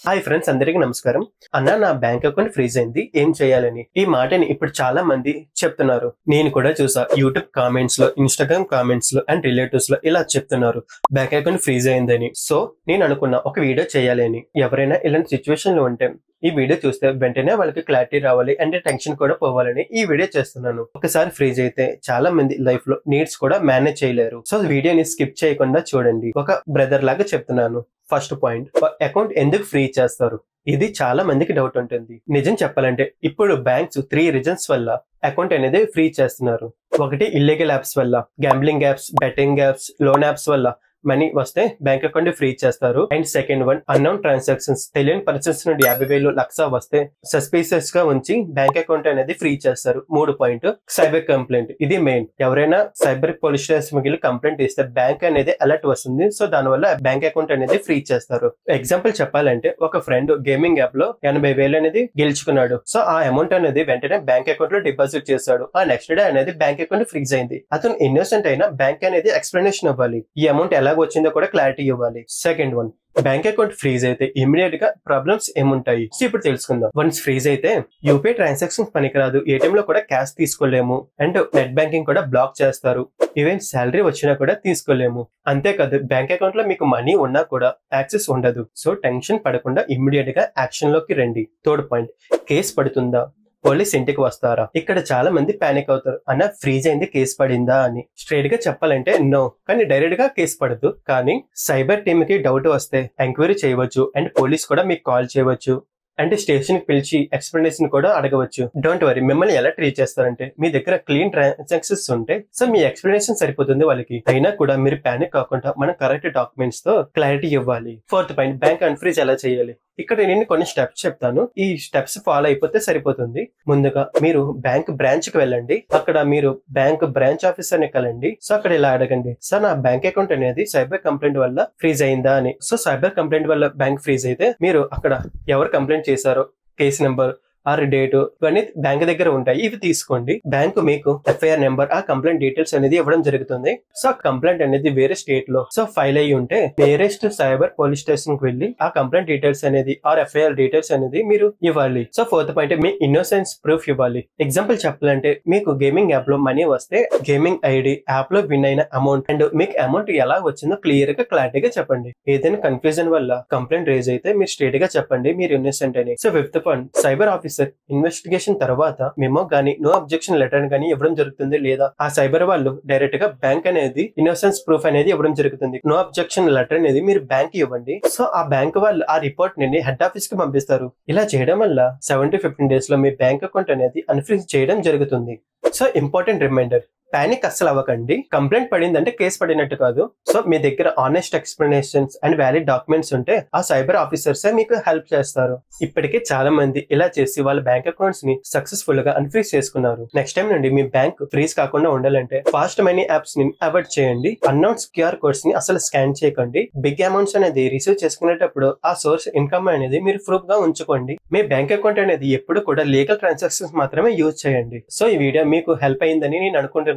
Hi friends, అందరికీ నమస్కారం. అన్న, నా బ్యాంక్ అకౌంట్ ఫ్రీజ్ అయింది, ఏం చేయాలని ఈ మాటని ఇప్పుడు చాలా మంది చెప్తున్నారు. నేను కూడా చూసా, యూట్యూబ్ కామెంట్స్ లో, ఇన్స్టాగ్రామ్ కామెంట్స్ లో అండ్ రిలేటివ్స్ లో ఇలా చెప్తున్నారు బ్యాంక్ అకౌంట్ ఫ్రీజ్ అయిందని. సో నేను అనుకున్నా ఒక వీడియో చేయాలని. ఎవరైనా ఇలాంటి సిచ్యువేషన్ లో ఉంటే ఈ వీడియో చూస్తే వెంటనే వాళ్ళకి క్లారిటీ రావాలి అండ్ టెన్షన్ కూడా పోవాలని ఈ వీడియో చేస్తున్నాను. ఒకసారి ఫ్రీజ్ అయితే చాలా మంది లైఫ్ లో నీడ్స్ కూడా మేనేజ్ చేయలేరు. సో వీడియోని స్కిప్ చేయకుండా చూడండి. ఒక బ్రదర్ లాగా చెప్తున్నాను. ఫస్ట్ పాయింట్, అకౌంట్ ఎందుకు ఫ్రీ చేస్తారు? ఇది చాలా మందికి డౌట్ ఉంటుంది. నిజం చెప్పాలంటే ఇప్పుడు బ్యాంక్స్ 3 రీజన్స్ వల్ల అకౌంట్ అనేది ఫ్రీ చేస్తున్నారు. ఒకటి, ఇల్లీగల్ యాప్స్ వల్ల, gambling apps, betting apps, loan apps వల్ల మనీ వస్తే బ్యాంక్ అకౌంట్ ఫ్రీ చేస్తారు. And second one, unknown transactions, తెలియని పర్సన్స్ నుండి 50,000 లక్ష వస్తే సస్పీషియస్ గా ఉంచి బ్యాంక్ అకౌంట్ అనేది ఫ్రీ చేస్తారు. 3 పాయింట్, సైబర్ కంప్లైంట్. ఇది మెయిన్. ఎవరైనా సైబర్ పోలీస్ స్టేషన్ కి కంప్లైంట్ ఇస్తే బ్యాంక్ అనేది అలర్ట్ వస్తుంది. సో దానివల్ల బ్యాంక్ అకౌంట్ అనేది ఫ్రీ చేస్తారు. ఎగ్జాంపుల్ చెప్పాలంటే, ఒక ఫ్రెండ్ గేమింగ్ యాప్ లో 80,000 అనేది గెలుచుకున్నాడు. సో ఆ అమౌంట్ అనేది వెంటనే బ్యాంక్ అకౌంట్ లో డిపాజిట్ చేశాడు. ఆ నెక్స్ట్ డే అనేది బ్యాంక్ అకౌంట్ ఫ్రీజ్ అయింది. అతను ఇన్నోసెంట్ అయినా బ్యాంక్ అనేది ఎక్స్ప్లెనేషన్ ఇవ్వాలి. ఈ అమౌంట్ ఎలా వచ్చిందో కూడా క్లారిటీ ఇవ్వాలి. Second one, bank account freeze అయితే ఇమీడియట్ గా ప్రాబ్లమ్స్ ఏముంటాయి ఇప్పుడు తెలుసుకుందాం. వన్స్ ఫ్రీజ్ అయితే యూపీఐ ట్రాన్సాక్షన్ పనికిరాదు, ఏటీఎం లో కూడా క్యాష్ తీసుకోలేము, అండ్ నెట్ బ్యాంకింగ్ కూడా బ్లాక్ చేస్తారు. ఈవెన్ శాలరీ వచ్చినా కూడా తీసుకోలేము. అంతేకాదు, బ్యాంక్ అకౌంట్ లో మీకు మనీ ఉన్నా కూడా యాక్సెస్ ఉండదు. సో టెన్షన్ పడకుండా ఇమ్మీడియట్ గా యాక్షన్ లోకి రండి. థర్డ్ పాయింట్, కేసు పడుతుందా, పోలీస్ ఇంటికి వస్తారా? ఇక్కడ చాలా మంది పానిక్ అవుతారు. అన్న, ఫ్రీజ్ అయింది, కేసు పడిందా అని. స్ట్రైట్ గా చెప్పాలంటే నో. కానీ డైరెక్ట్ గా కేసు పడదు. కానీ సైబర్ టీమ్ కి డౌట్ వస్తే ఎంక్వైరీ చేయవచ్చు, అండ్ పోలీస్ కూడా మీకు కాల్ చేయవచ్చు, అంటే స్టేషన్ కి పిలిచి ఎక్స్ప్లెనేషన్ కూడా అడగవచ్చు. డోంట్ వరీ, మిమ్మల్ని ఎలా ట్రీట్ చేస్తారంటే మీ దగ్గర క్లీన్ ట్రాన్సాక్షన్స్ ఉంటే సో మీ ఎక్స్ప్లెనేషన్ సరిపోతుంది వాళ్ళకి. అయినా కూడా మీరు పానిక్ కాకుండా మనం కరెక్ట్ డాక్యుమెంట్స్ తో క్లారిటీ ఇవ్వాలి. ఫోర్త్ పాయింట్, బ్యాంక్ అన్ఫ్రీజ్ ఎలా చేయాలి. ఇక్కడ నేను కొన్ని స్టెప్స్ చెప్తాను. ఈ స్టెప్స్ ఫాలో అయిపోతే సరిపోతుంది. ముందుగా మీరు బ్యాంక్ బ్రాంచ్ కి వెళ్ళండి. అక్కడ మీరు బ్యాంక్ బ్రాంచ్ ఆఫీసర్ ని కలండి. సో అక్కడ ఇలా అడగండి, సార్ నా బ్యాంక్ అకౌంట్ అనేది సైబర్ కంప్లైంట్ వల్ల ఫ్రీజ్ అయిందా అని. సో సైబర్ కంప్లైంట్ వల్ల బ్యాంక్ ఫ్రీజ్ అయితే మీరు అక్కడ ఎవరు కంప్లైంట్ చేశారో, కేసు నెంబర్ ఆర్ డేట్, ఇవన్నీ బ్యాంక్ దగ్గర ఉంటాయి. ఇవి తీసుకోండి. బ్యాంకు మీకు ఎఫ్ఐఆర్ నెంబర్, ఆ కంప్లైంట్ డీటెయిల్స్ అనేది ఇవ్వడం జరుగుతుంది. సో కంప్లైంట్ అనేది వేరే స్టేట్ లో సో ఫైల్ అయ్యి ఉంటే నియరెస్ట్ సైబర్ పోలీస్ స్టేషన్ కి వెళ్ళి ఆ కంప్లైంట్ డీటెయిల్స్ అనేది ఆర్ ఎఫ్ఐఆర్ డీటెయిల్స్ అనేది మీరు ఇవ్వాలి. సో ఫోర్త్ పాయింట్, మీ ఇన్నోసెన్స్ ప్రూఫ్ ఇవ్వాలి. ఎగ్జాంపుల్ చెప్పాలంటే, మీకు గేమింగ్ యాప్ లో మనీ వస్తే గేమింగ్ ఐడి, యాప్ లో విన్ అయిన అమౌంట్ అండ్ మీకు అమౌంట్ ఎలా వచ్చిందో క్లియర్ గా క్లారిటీగా చెప్పండి. ఏదైనా కన్ఫ్యూజన్ వల్ల కంప్లైంట్ రేజ్ అయితే మీరు స్ట్రేట్ గా చెప్పండి మీరు ఇన్నోసెంట్ అని. So fifth point, cyber officer investigation తర్వాత మెమో గానీ నో అబ్జెక్షన్ లెటర్ గానీ ఇవ్వడం జరుగుతుంది. లేదా ఆ సైబర్ వాళ్ళు డైరెక్ట్ గా బ్యాంక్ అనేది ఇన్నోసెన్స్ ప్రూఫ్ అనేది ఇవ్వడం జరుగుతుంది. నో అబ్జెక్షన్ లెటర్ అనేది మీరు బ్యాంక్ ఇవ్వండి. సో ఆ బ్యాంక్ వాళ్ళు ఆ రిపోర్ట్ ని హెడ్ ఆఫీస్ కి పంపిస్తారు. ఇలా చేయడం వల్ల 7 to 15 days లో మీ బ్యాంక్ అకౌంట్ అనేది అన్ఫ్రీజ్ చేయడం జరుగుతుంది. సో ఇంపార్టెంట్ రిమైండర్, పానిక్ అస్సలు అవ్వకండి. కంప్లైంట్ పడిందంటే కేసు పడినట్టు కాదు. సో మీ దగ్గర honest explanations and valid documents ఉంటే ఆ సైబర్ ఆఫీసర్స్ మీకు హెల్ప్ చేస్తారు. ఇప్పటికే చాలా మంది ఇలా చేసి వాళ్ళ బ్యాంక్ అకౌంట్స్ ని సక్సెస్ఫుల్ గా అన్ఫ్రీజ్ చేసుకున్నారు. నెక్స్ట్ టైం నుండి మీ బ్యాంక్ ఫ్రీజ్ కాకుండా ఉండాలంటే ఫాస్ట్ మనీ యాప్స్ ని అవాయిడ్ చేయండి. అన్నౌన్స్ క్యూఆర్ కోడ్స్ ని అసలు స్కాన్ చేయకండి. బిగ్ అమౌంట్స్ అనేది రిసీవ్ చేసుకునేటప్పుడు ఆ సోర్స్ ఇన్కమ్ అనేది మీరు ప్రూఫ్ గా ఉంచుకోండి. మీ బ్యాంక్ అకౌంట్ అనేది ఎప్పుడు కూడా లీగల్ ట్రాన్సాక్షన్స్ మాత్రమే యూజ్ చేయండి. సో ఈ వీడియో మీకు హెల్ప్ అయిందని నేను అనుకుంటున్నాను.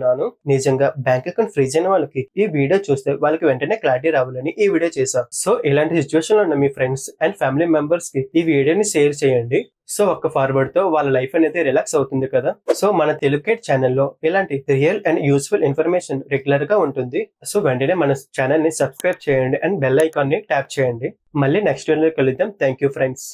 నిజంగా బ్యాంక్ అకౌంట్ ఫ్రీజ్ అయిన వాళ్ళకి ఈ వీడియో చూస్తే వాళ్ళకి వెంటనే క్లారిటీ రావాలని ఈ వీడియో చేశా. సో ఇలాంటి సిచ్యువేషన్ లో ఉన్న మీ ఫ్రెండ్స్ అండ్ ఫ్యామిలీ మెంబర్స్ కి ఈ వీడియోని షేర్ చేయండి. సో ఒక్క ఫార్వర్డ్ తో వాళ్ళ లైఫ్ అనేది రిలాక్స్ అవుతుంది కదా. సో మన తెలుగుకేట్ ఛానల్లో ఇలాంటి real and useful information regular గా ఉంటుంది. సో వెంటనే మన ఛానల్ ని సబ్స్క్రైబ్ చేయండి అండ్ బెల్ ఐకాన్ ని ట్యాప్ చేయండి. మళ్ళీ నెక్స్ట్ వీడియోలో కలుద్దాం. Thank you friends.